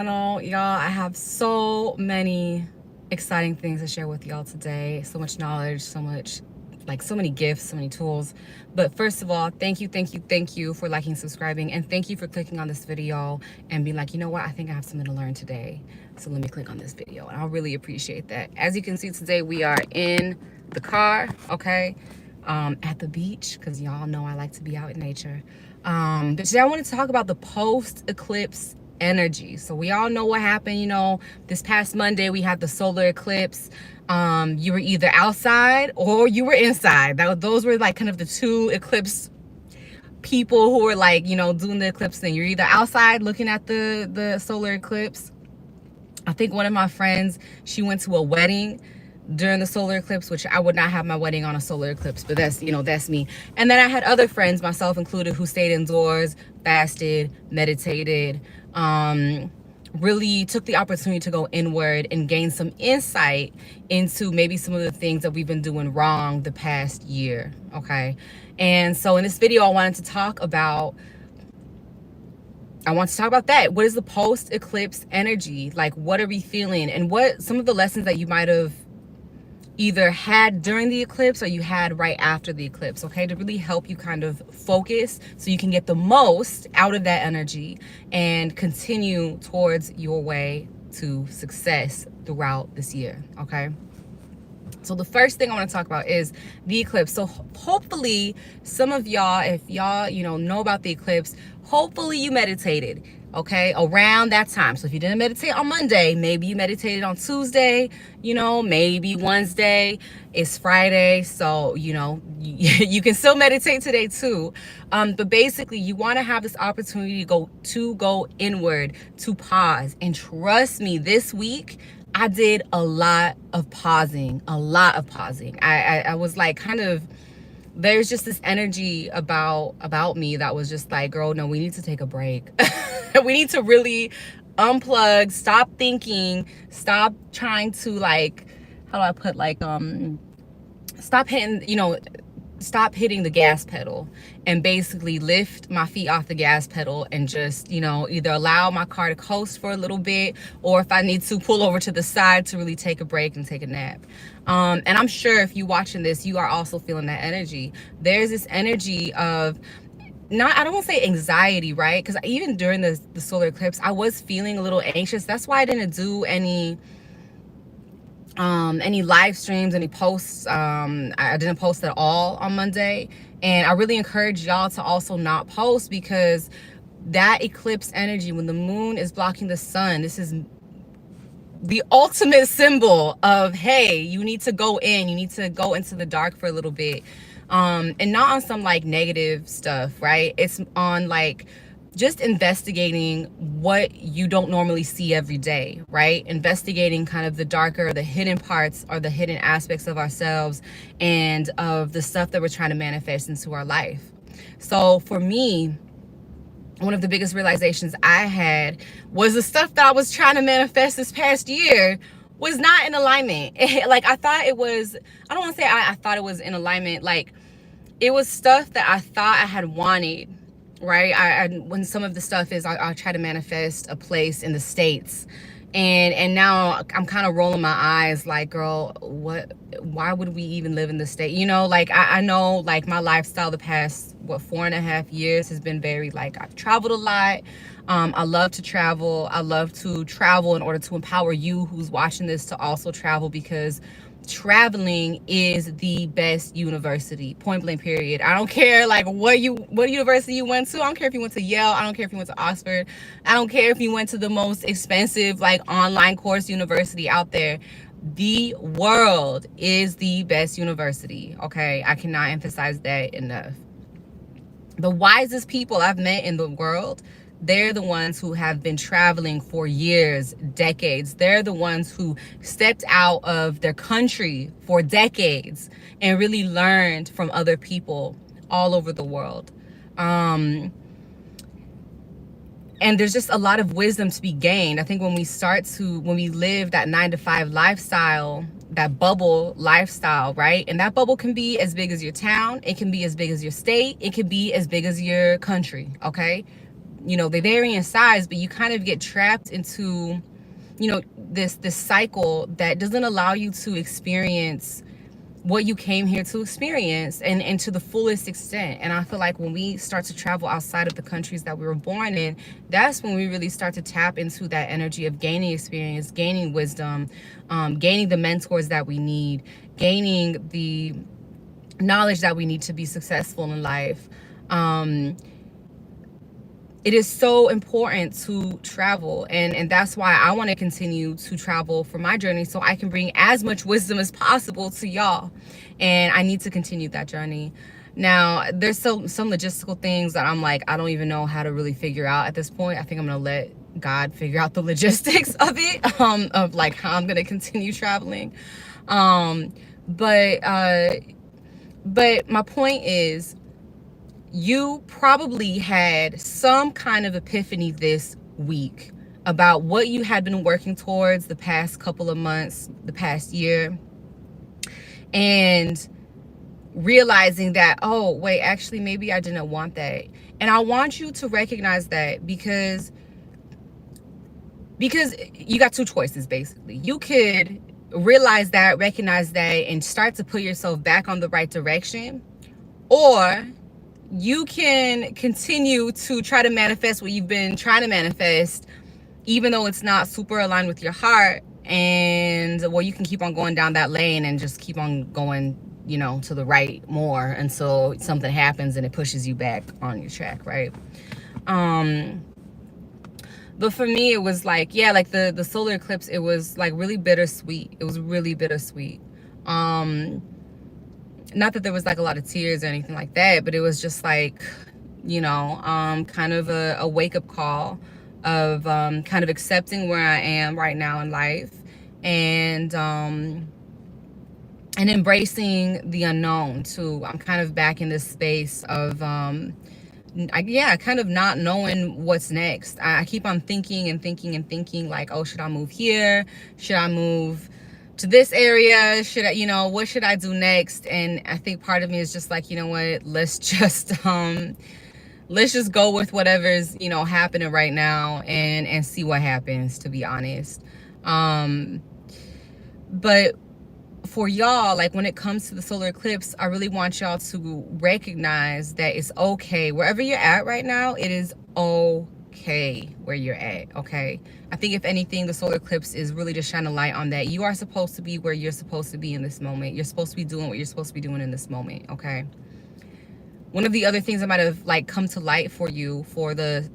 Y'all, I have so many exciting things to share with y'all today. So much knowledge, so many gifts, so many tools. But first of all, thank you for liking, subscribing, and thank you for clicking on this video and being like, you know what, I think I have something to learn today. So let me click on this video. And I'll really appreciate that. As you can see today, we are in the car, okay? At the beach, because y'all know I like to be out in nature. But today I want to talk about the post-eclipse energy. So we all know what happened, this past Monday we had the solar eclipse. You were either outside or you were inside. Those were like kind of the two eclipse people who were like, doing the eclipse thing. You're either outside looking at the solar eclipse. I think one of my friends, she went to a wedding during the solar eclipse, which I would not have my wedding on a solar eclipse, but that's me. And then I had other friends, myself included, who stayed indoors, fasted, meditated, really took the opportunity to go inward and gain some insight into maybe some of the things that we've been doing wrong the past year, okay? And so in this video, I wanted to talk about that. What is the post-eclipse energy? Like, what are we feeling? And what some of the lessons that you might have either had during the eclipse or you had right after the eclipse, okay, to really help you kind of focus so you can get the most out of that energy and continue towards your way to success throughout this year, okay? So the first thing I want to talk about is the eclipse. So hopefully some of y'all, if y'all, know about the eclipse, hopefully you meditated, okay, around that time. So if you didn't meditate on Monday, maybe you meditated on Tuesday, maybe Wednesday. It's Friday, so, you can still meditate today too. But basically, you want to have this opportunity to go inward, to pause. And trust me, this week, I did a lot of pausing. I was like kind of, there's just this energy about me that was just like, girl, no, we need to take a break. We need to really unplug, stop thinking, stop trying to like, how do I put, like, stop hitting the gas pedal and basically lift my feet off the gas pedal and just, either allow my car to coast for a little bit, or if I need to, pull over to the side to really take a break and take a nap. And I'm sure if you're watching this, you are also feeling that energy. There's this energy of, I don't want to say anxiety, right? Because even during the solar eclipse, I was feeling a little anxious. That's why I didn't do any live streams, any posts. I didn't post at all on Monday, and I really encourage y'all to also not post, because that eclipse energy, when the moon is blocking the sun, this is the ultimate symbol of, hey, you need to go into the dark for a little bit, and not on some like negative stuff, right? It's on like just investigating what you don't normally see every day, right? Investigating kind of the darker, the hidden parts or the hidden aspects of ourselves and of the stuff that we're trying to manifest into our life. So for me, one of the biggest realizations I had was the stuff that I was trying to manifest this past year was not in alignment. Like, I thought it was, I don't want to say I thought it was in alignment. Like, it was stuff that I thought I had wanted, right? When some of the stuff is, I'll try to manifest a place in the States. And now I'm kind of rolling my eyes like, girl, why would we even live in the state? Like, I know, like, my lifestyle the past, 4.5 years has been very, like, I've traveled a lot. I love to travel. I love to travel in order to empower you who's watching this to also travel, because traveling is the best university, point blank period. I don't care like what university you went to. I don't care if you went to Yale. I don't care if you went to Oxford. I don't care if you went to the most expensive like online course university out there. The world is the best university, okay? I cannot emphasize that enough. The wisest people I've met in the world, they're the ones who have been traveling for years, decades. They're the ones who stepped out of their country for decades and really learned from other people all over the world. And there's just a lot of wisdom to be gained. I think when we live that 9-to-5 lifestyle, that bubble lifestyle, right? And that bubble can be as big as your town. It can be as big as your state. It can be as big as your country, okay? they vary in size, but you kind of get trapped into, this cycle that doesn't allow you to experience what you came here to experience, and to the fullest extent. And I feel like when we start to travel outside of the countries that we were born in, that's when we really start to tap into that energy of gaining experience, gaining wisdom, gaining the mentors that we need, gaining the knowledge that we need to be successful in life. It is so important to travel, and that's why I want to continue to travel for my journey, so I can bring as much wisdom as possible to y'all. And I need to continue that journey. Now, there's some logistical things that I'm like, I don't even know how to really figure out at this point. I think I'm gonna let God figure out the logistics of it, of like how I'm gonna continue traveling. But my point is, you probably had some kind of epiphany this week about what you had been working towards the past couple of months, the past year, and realizing that, oh, wait, actually, maybe I didn't want that. And I want you to recognize that, because you got two choices, basically. You could realize that, recognize that, and start to put yourself back on the right direction, or you can continue to try to manifest what you've been trying to manifest, even though it's not super aligned with your heart. And well, you can keep on going down that lane and just keep on going, to the right more until something happens and it pushes you back on your track, right? But for me, it was like, yeah, like the solar eclipse, it was like really bittersweet. It was really bittersweet. Not that there was like a lot of tears or anything like that, but it was just like, kind of a wake-up call of kind of accepting where I am right now in life, and embracing the unknown too. I'm kind of back in this space of kind of not knowing what's next. I keep on thinking and thinking and thinking, like, oh, should I move here? Should I move to this area? Should I, what should I do next? And I think part of me is just like, you know what, let's just go with whatever's, happening right now, and see what happens, to be honest. But for y'all, like when it comes to the solar eclipse, I really want y'all to recognize that it's okay. Wherever you're at right now, it is okay where you're at, okay? I think if anything, the solar eclipse is really just shining a light on that. You are supposed to be where you're supposed to be in this moment. You're supposed to be doing what you're supposed to be doing in this moment, okay? One of the other things that might have like come to light for you for the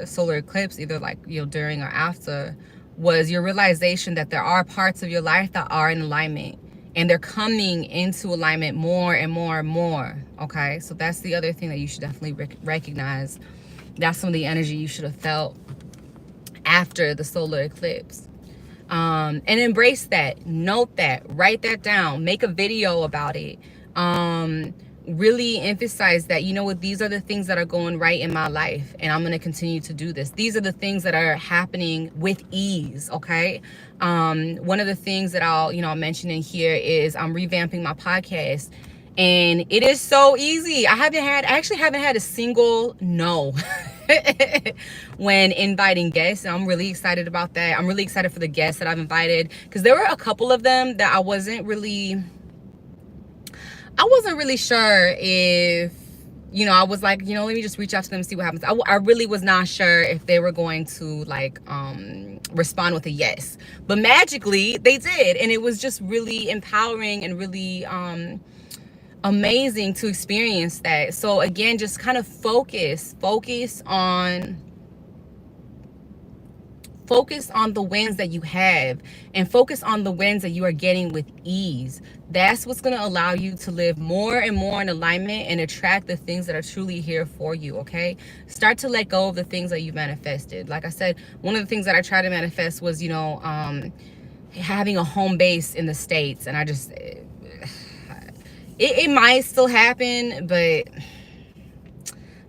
solar eclipse, either like, during or after, was your realization that there are parts of your life that are in alignment, and they're coming into alignment more and more and more, okay? So that's the other thing that you should definitely recognize. That's some of the energy you should have felt after the solar eclipse. And embrace that, note that, write that down, make a video about it. Really emphasize that, these are the things that are going right in my life, and I'm going to continue to do this. These are the things that are happening with ease, okay? One of the things that I'll mention in here is I'm revamping my podcast, and it is so easy. I actually haven't had a single no when inviting guests, and I'm really excited about that. I'm really excited for the guests that I've invited, because there were a couple of them that I wasn't really sure if, I was like, let me just reach out to them and see what happens. I really was not sure if they were going to like respond with a yes, but magically they did, and it was just really empowering and really amazing to experience that. So again, just kind of focus on the wins that you have, and focus on the wins that you are getting with ease. That's what's going to allow you to live more and more in alignment and attract the things that are truly here for you, okay? Start to let go of the things that you manifested. Like I said, one of the things that I tried to manifest was, having a home base in the States, and I just, it might still happen, but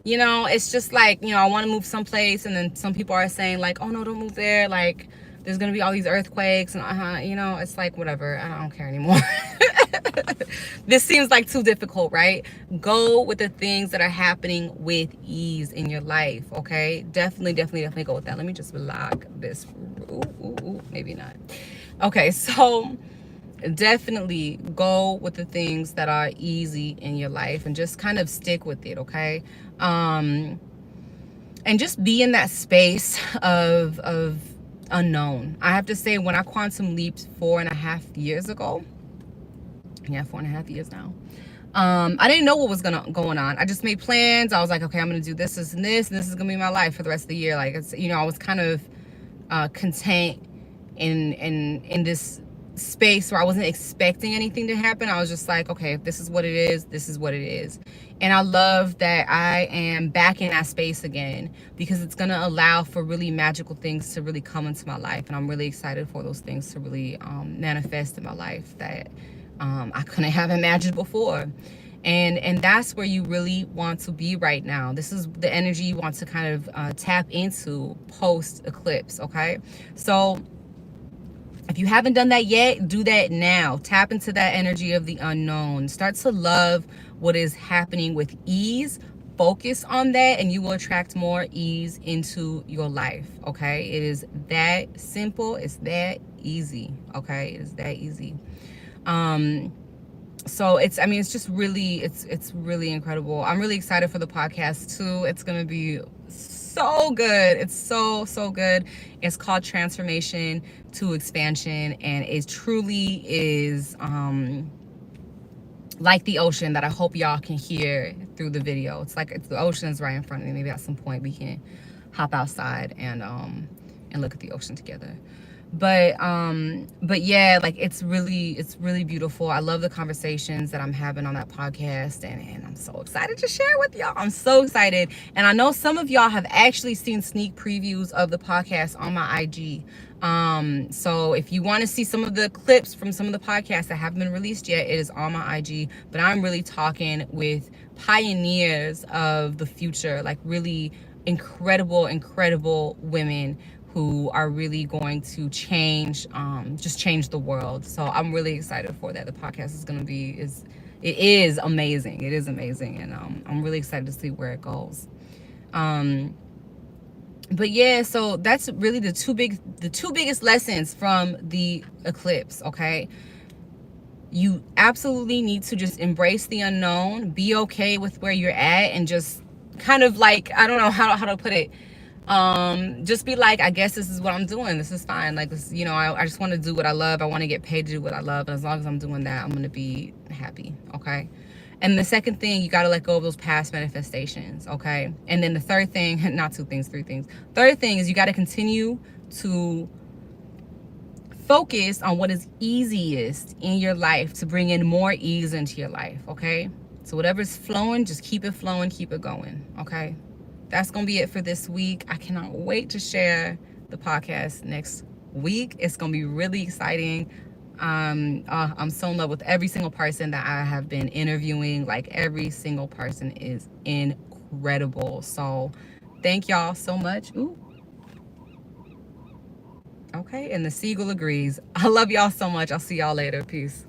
it's just like, I want to move someplace, and then some people are saying like, oh no, don't move there. Like, there's gonna be all these earthquakes and you know, it's like whatever. I don't care anymore. This seems like too difficult, right? Go with the things that are happening with ease in your life, okay? Definitely go with that. Let me just block this. Ooh, maybe not. Okay, so definitely go with the things that are easy in your life and just kind of stick with it, okay? And just be in that space of unknown. I have to say, when I quantum leaped 4.5 years ago, yeah, 4.5 years now, I didn't know what was going on. I just made plans. I was like, okay, I'm gonna do this and this is gonna be my life for the rest of the year. Like, it's, you know, I was kind of content in this space where I wasn't expecting anything to happen. I was just like, okay, if this is what it is, this is what it is. And I love that I am back in that space again, because it's gonna allow for really magical things to really come into my life, and I'm really excited for those things to really manifest in my life that I couldn't have imagined before. And that's where you really want to be right now. This is the energy you want to kind of tap into post eclipse, okay? So if you haven't done that yet, do that now. Tap into that energy of the unknown. Start to love what is happening with ease. Focus on that and you will attract more ease into your life, okay? It is that simple. It's that easy, okay? It is that easy. So it's, I mean, it's just really, it's really incredible. I'm really excited for the podcast too. It's going to be so good. It's so good. It's called Transformation to Expansion, and it truly is like the ocean that I hope y'all can hear through the video. It's like the ocean is right in front of me. Maybe at some point we can hop outside and look at the ocean together. But yeah, like it's really beautiful. I love the conversations that I'm having on that podcast, and I'm so excited to share with y'all. I'm so excited. And I know some of y'all have actually seen sneak previews of the podcast on my IG. So if you want to see some of the clips from some of the podcasts that haven't been released yet, it is on my IG. But I'm really talking with pioneers of the future, like really incredible women who are really going to change, just change the world. So I'm really excited for that. The podcast is going to be, it is amazing. It is amazing. And I'm really excited to see where it goes. But yeah, so that's really the two biggest lessons from the eclipse, okay? You absolutely need to just embrace the unknown, be okay with where you're at, and just kind of like, I don't know how to put it, just be like, I guess this is what I'm doing. This is fine. Like, this, you know, I just want to do what I love. I want to get paid to do what I love. And as long as I'm doing that, I'm going to be happy. Okay. And the second thing, you got to let go of those past manifestations. Okay. And then the third thing, not two things, three things. Third thing is you got to continue to focus on what is easiest in your life to bring in more ease into your life. Okay. So whatever's flowing, just keep it flowing, keep it going. Okay. That's going to be it for this week. I cannot wait to share the podcast next week. It's going to be really exciting. I'm so in love with every single person that I have been interviewing. Like, every single person is incredible. So thank y'all so much. Ooh. Okay. And the seagull agrees. I love y'all so much. I'll see y'all later. Peace.